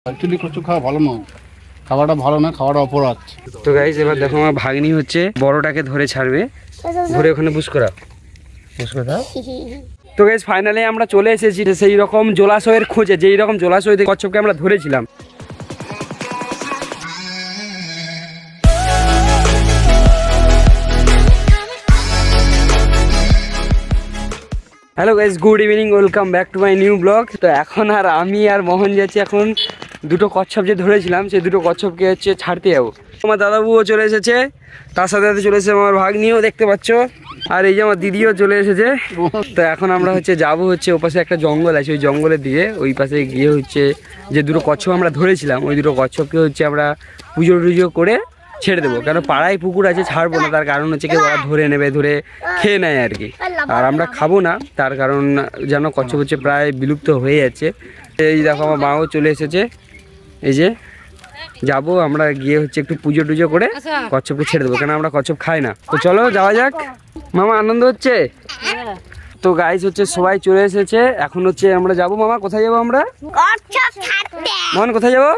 Actually কচু খাওয়া ভালো নয়, খাওয়াটা ভালো না, খাওয়াটা অপরাধ। তো গাইস এবার দেখো আমার ভাগ্নি হচ্ছে বড়টাকে ধরে ছাড়বে, ধরে ওখানে বুস করা। তো গাইস ফাইনালি আমরা চলে এসেছি সেই রকম জলাশয়ের খোঁজে, যেই রকম জলাশয় থেকে কচ্ছপকে আমরা ধরেছিলাম। Hello guys, good evening, welcome back to my new blog. তো এখন আর আমি আর মোহন যাচ্ছি এখন দুটো কচ্ছপ যে ধরেছিলাম সেই দুটো কচ্ছপকে হচ্ছে ছাড়তে যাবো। আমার দাদাবুও চলে এসেছে, তার সাথে সাথে চলে এসেছে আমার ভাগ্নিও, দেখতে পাচ্ছ, আর এই যে আমার দিদিও চলে এসেছে। তো এখন আমরা হচ্ছে যাবো হচ্ছে ওপাশে একটা জঙ্গল আছে, ওই জঙ্গলের দিকে, ওই পাশে গিয়ে হচ্ছে যে দুটো কচ্ছপ আমরা ধরেছিলাম ওই দুটো কচ্ছপকে হচ্ছে আমরা পুজো টুজো করে ছেড়ে দেবো। কারণ পাড়ায় পুকুর আছে, ছাড়বো না, তার কারণ হচ্ছে কি ওরা ধরে নেবে, ধরে খেয়ে নেয় আর কি, আর আমরা খাবো না, তার কারণ যেন কচ্ছপ হচ্ছে প্রায় বিলুপ্ত হয়ে যাচ্ছে। এই দেখো আমার মাও চলে এসেছে, এই যে যাবো আমরা গিয়ে হচ্ছে একটু পুজো টুজো করে কচ্ছপকে ছেড়ে দেবো, কেন আমরা কচ্ছপ খাই না। তো চলো যাওয়া যাক। মামা আনন্দ হচ্ছে? তো গাইস হচ্ছে সবাই চলে এসেছে, এখন হচ্ছে আমরা যাবো। মামা কোথায় যাবো আমরা? মোহন কোথায় যাবো?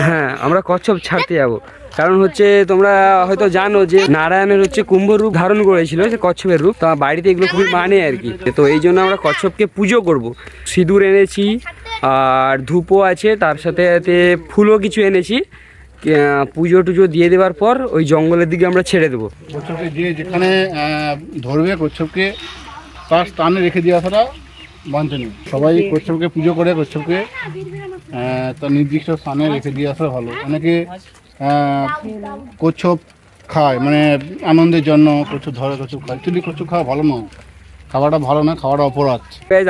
হ্যাঁ আমরা কচ্ছপ ছাড়তে যাবো, কারণ হচ্ছে তোমরা হয়তো জানো যে নারায়ণের হচ্ছে কুম্ভ রূপ ধারণ করেছিল, সে কচ্ছপের রূপ, তো বাড়িতে এগুলো খুবই মানে আর কি। তো এই জন্য আমরা কচ্ছপকে পুজো করব। সিঁদুর এনেছি আর ধূপও আছে, তার সাথে সাথে ফুলও কিছু এনেছি। পুজো টুজো দিয়ে দেওয়ার পর ওই জঙ্গলের দিকে আমরা ছেড়ে দেবো। কচ্ছপকে যে যেখানে ধরবে কচ্ছপকে তার স্থানে রেখে দিয়ে আসাটা বাঞ্ছনীয়। সবাই কচ্ছপকে পুজো করে কচ্ছপকে তার নির্দিষ্ট স্থানে রেখে দিয়ে আসা ভালো। অনেকে কচ্ছপ খায় মানে আনন্দের জন্য, কচ্ছপ ধরে কচ্ছপ খায়। অ্যাকচুয়ালি কচ্ছপ খাওয়া ভালো নয়, খাওয়াটা ভালো না, খাওয়াটা অপরাধ।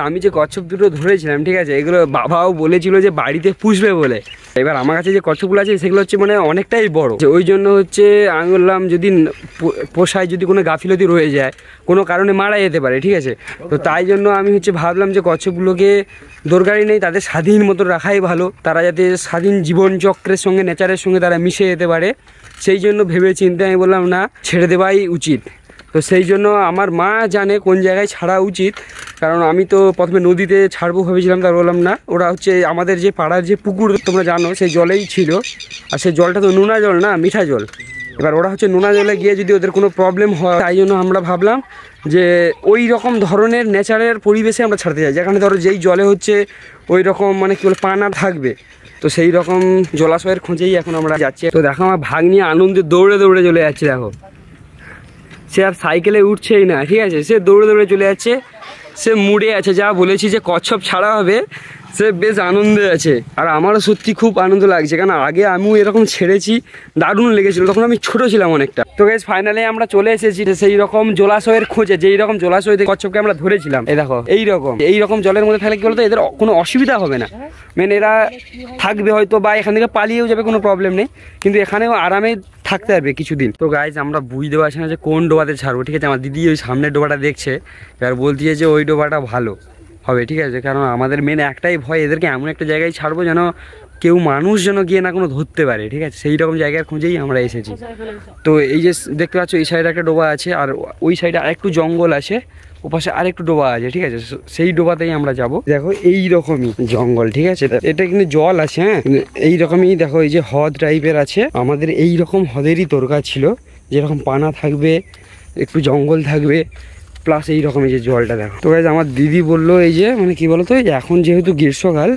আমি যে কচ্ছপ দুটো ধরেছিলাম, ঠিক আছে, এগুলো বাবাও বলেছিল যে বাড়িতে পুষবে বলে। এবার আমার কাছে যে কচ্ছপগুলো আছে সেগুলো হচ্ছে মানে অনেকটাই বড়, ওই জন্য হচ্ছে আমি বললাম যদি পোষায়, যদি কোনো গাফিলতি রয়ে যায়, কোনো কারণে মারা যেতে পারে, ঠিক আছে। তো তাই জন্য আমি হচ্ছে ভাবলাম যে কচ্ছপগুলোকে দরকারই নেই, তাদের স্বাধীন মতো রাখাই ভালো, তারা যাতে স্বাধীন জীবনচক্রের সঙ্গে, নেচারের সঙ্গে তারা মিশে যেতে পারে, সেই জন্য ভেবে চিন্তে আমি বললাম না, ছেড়ে দেওয়াই উচিত। তো সেই জন্য আমার মা জানে কোন জায়গায় ছাড়া উচিত, কারণ আমি তো প্রথমে নদীতে ছাড়বো ভেবেছিলাম, তার বললাম না, ওরা হচ্ছে আমাদের যে পাড়ার যে পুকুর তোমরা জানো সেই জলেই ছিল, আর সেই জলটা তো নোনা জল না, মিঠা জল। এবার ওরা হচ্ছে নোনা জলে গিয়ে যদি ওদের কোনো প্রবলেম হয়, তাই জন্য আমরা ভাবলাম যে ওই রকম ধরনের নেচারের পরিবেশে আমরা ছাড়তে যাই, যেখানে ধরো যেই জলে হচ্ছে ওই রকম মানে কি বলে পানা থাকবে। তো সেই রকম জলাশয়ের খোঁজেই এখন আমরা যাচ্ছি। তো দেখো আমার ভাগ্নি আনন্দে দৌড়ে দৌড়ে চলে যাচ্ছে, দেখো সে আর সাইকেলে উঠছেই না, ঠিক আছে, সে দৌড়ে দৌড়ে চলে যাচ্ছে, সে মুডে আছে। যা বলেছি যে কচ্ছপ ছাড়া হবে, সে বেশ আনন্দে আছে। আর আমারও সত্যি খুব আনন্দ লাগছে, কারণ আগে আমিও এরকম ছেড়েছি, দারুণ লেগেছিল, তখন আমি ছোট ছিলাম অনেকটা। তো গাইস ফাইনালি আমরা চলে এসেছি সেই রকম জলাশয়ের খোঁজে, যেই রকম জলাশয় থেকে কচ্ছপকে আমরা ধরেছিলাম। এই দেখো এইরকম জলের মধ্যে থাকলে কি বলতো, এদের কোনো অসুবিধা হবে না, মেন এরা থাকবে হয়তো বা এখান থেকে পালিয়েও যাবে, কোনো প্রবলেম নেই, কিন্তু এখানেও আরামে থাকতে পারবে কিছুদিন। তো গাইস আমরা বুঝতে পারছি না যে কোন ডোবাতে ছাড়বো, ঠিক আছে। আমার দিদি ওই সামনের ডোবাটা দেখছে, এবার বলছে যে ওই ডোবাটা ভালো হবে, ঠিক আছে, কারণ আমাদের মেন একটাই ভয়, এদেরকে এমন একটা জায়গায় ছাড়বো যেন কেউ মানুষ যেন গিয়ে না কোনো ধরতে পারে, ঠিক আছে, সেই রকম জায়গার খোঁজেই আমরা এসেছি। তো এই যে দেখতে পাচ্ছ এই সাইডে একটা ডোবা আছে, আর ওই সাইডে আরেকটু জঙ্গল আছে, ওপাশে আরেকটু ডোবা আছে, ঠিক আছে, সেই ডোবাতেই আমরা যাব। দেখো এই রকমই জঙ্গল, ঠিক আছে, এটা কিন্তু জল আছে, হ্যাঁ, এই রকমই দেখো, এই যে হ্রদ টাইপের আছে, আমাদের এই রকম হ্রদেরই দরকার ছিল, যেরকম পানা থাকবে, একটু জঙ্গল থাকবে, প্লাস এই রকমের যে জলটা দেখো। তো গাইস আমার দিদি বললো এই যে মানে কি বলতো, এখন যেহেতু গ্রীষ্মকাল,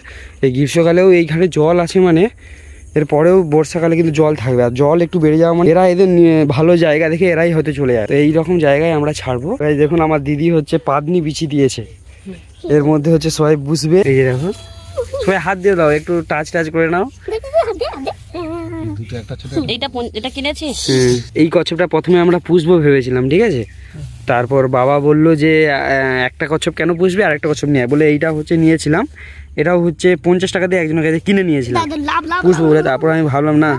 এই গ্রীষ্মকালেও এইখানে জল আছে, মানে এরপরেও বর্ষাকালে কিন্তু জল থাকবে, আর জল একটু বেড়ে যাওয়া মানে এরা এদের ভালো জায়গা দেখে এরাই হয়তো চলে যায়। তো এইরকম জায়গায় আমরা ছাড়বো। দেখুন আমার দিদি হচ্ছে পাদনি বিছিয়ে দিয়েছে, এর মধ্যে হচ্ছে সবাই বুঝবে। এই যে দেখো, সবাই হাত দিয়ে দাও, একটু টাচ করে নাও। এই কচ্ছপটা প্রথমে আমরা পুষবো ভেবেছিলাম, ঠিক আছে, তারপর বাবা বললো যে একটা কচ্ছপ কেন পুষবে, আর একটা কচ্ছপ নিয়ে বলে এইটা হচ্ছে নিয়েছিলাম, এটাও হচ্ছে 50 টাকা দিয়ে একজনের কাছে কিনে নিয়েছিলাম পুষবো বলে। তারপর আমি ভাবলাম না,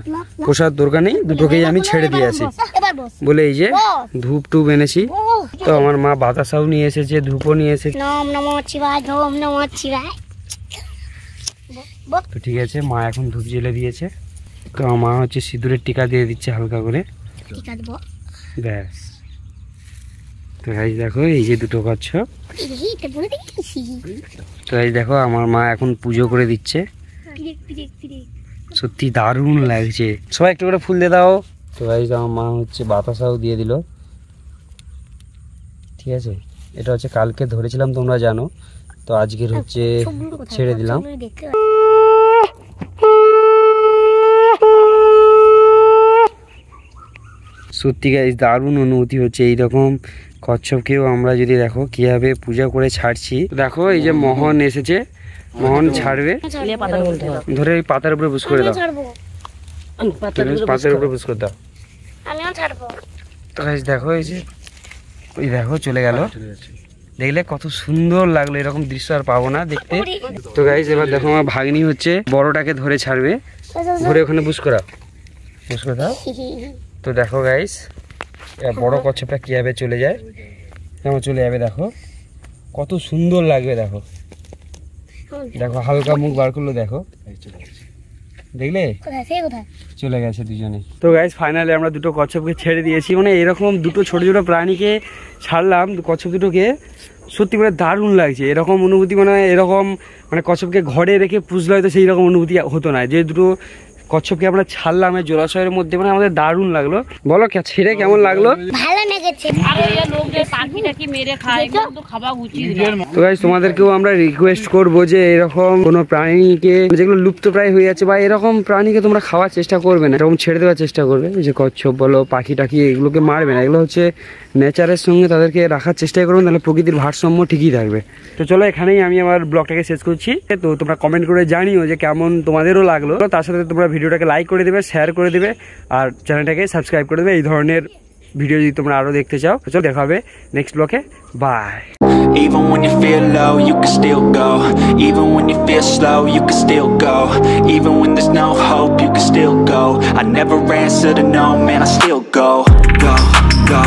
পোষার দরকার নেই, দুটোকেই আমি ছেড়ে দিয়ে আসি বলে এই যে ধূপ টুপ এনেছি। তো আমার মা বাতাসাও নিয়ে এসেছে, ধূপও নিয়ে এসেছে। তো ঠিক আছে, মা এখন ধূপ জ্বেলে দিয়েছে, তো মা হচ্ছে সিঁদুরের টিকা দিয়ে দিচ্ছে হালকা করে, ব্যাস। তো গাইস দেখো এই যে দুটো কচ্ছপ, তো গাইস দেখো আমার মা এখন পুজো করে দিচ্ছে, সত্যি দারুণ লাগছে। সবাই একটু করে ফুল দিয়ে দাও। তো গাইস আমার মা হচ্ছে বাতাসাও দিয়ে দিল, ঠিক আছে। এটা হচ্ছে কালকে ধরেছিলাম তোমরা জানো, তো আজকের হচ্ছে ছেড়ে দিলাম। সত্যি গাইস দারুণ অনুভূতি হচ্ছে। এইরকম কচ্ছপকেও আমরা যদি দেখো কিভাবে পূজা করে ছাড়ছি। দেখো এই যে মোহন এসেছে, মোহন ছাড়বে, ধরে এই পাতার উপরে বুঝ করে দাও, পাতার উপরে বুঝ করে দাও। তো গাইস দেখো এই যে ওই দেখো চলে গেল, দেখলে কত সুন্দর লাগলো। এরকম দৃশ্য আর পাবো না দেখতে। তো গাইস এবার দেখো আমার ভাগ্নি হচ্ছে বড়টাকে ধরে ছাড়বে, ধরে ওখানে বুঝ করা, বুঝ করে দাও। তো দেখো গাইস বড় কচ্ছপটা কিভাবে চলে যায়, কেমন চলে যাবে দেখো, কত সুন্দর লাগবে। দেখো দেখো হালকা মুখ বার করলো, দেখো দেখলে চলে গেছে দুজনে। তো গাইস ফাইনালি আমরা দুটো কচ্ছপকে ছেড়ে দিয়েছি। মানে এরকম দুটো ছোট ছোট প্রাণীকে ছাড়লাম, কচ্ছপ দুটোকে, সত্যি মানে দারুণ লাগছে। এরকম অনুভূতি মানে এরকম মানে কচ্ছপকে ঘরে রেখে পুষলে হয়তো সেই রকম অনুভূতি হতো না। যে দুটো কচ্ছপকে আমরা ছাড়লাম এই জলাশয়ের মধ্যে, মানে আমাদের দারুণ লাগলো। বলো ছেড়ে কেমন লাগলো? ভালো লেগেছে। তো গাইস তোমাদেরকেও আমরা রিকোয়েস্ট করবো যে এরকম কোনো প্রাণীকে যেগুলো লুপ্ত প্রায় হয়ে যাচ্ছে বা এরকম প্রাণীকে তোমরা খাওয়ার চেষ্টা করবে না, এরকম ছেড়ে দেওয়ার চেষ্টা করবে। যে কচ্ছপ বলো পাখি টাকি এগুলোকে মারবে না, এগুলো হচ্ছে নেচারের সঙ্গে তাদেরকে রাখার চেষ্টা করবেন, তাহলে প্রকৃতির ভারসাম্য ঠিকই থাকবে। তো চলো এখানেই আমি আমার ব্লগটাকে শেষ করছি। তো তোমরা কমেন্ট করে জানিও যে কেমন তোমাদেরও লাগলো। তার সাথে তোমরা ভিডিওটাকে লাইক করে দেবে, শেয়ার করে দেবে, আর চ্যানেলটাকে সাবস্ক্রাইব করে দেবে এই ধরনের ভিডিও যদি তোমরা আরো দেখতে চাও। তো চলো দেখা হবে নেক্সট ব্লগে, by. Even when you feel low, you can still go. Even when you feel slow, you can still go. Even when there's no hope, you can still go. I never answer to no, man, I still go, go, go.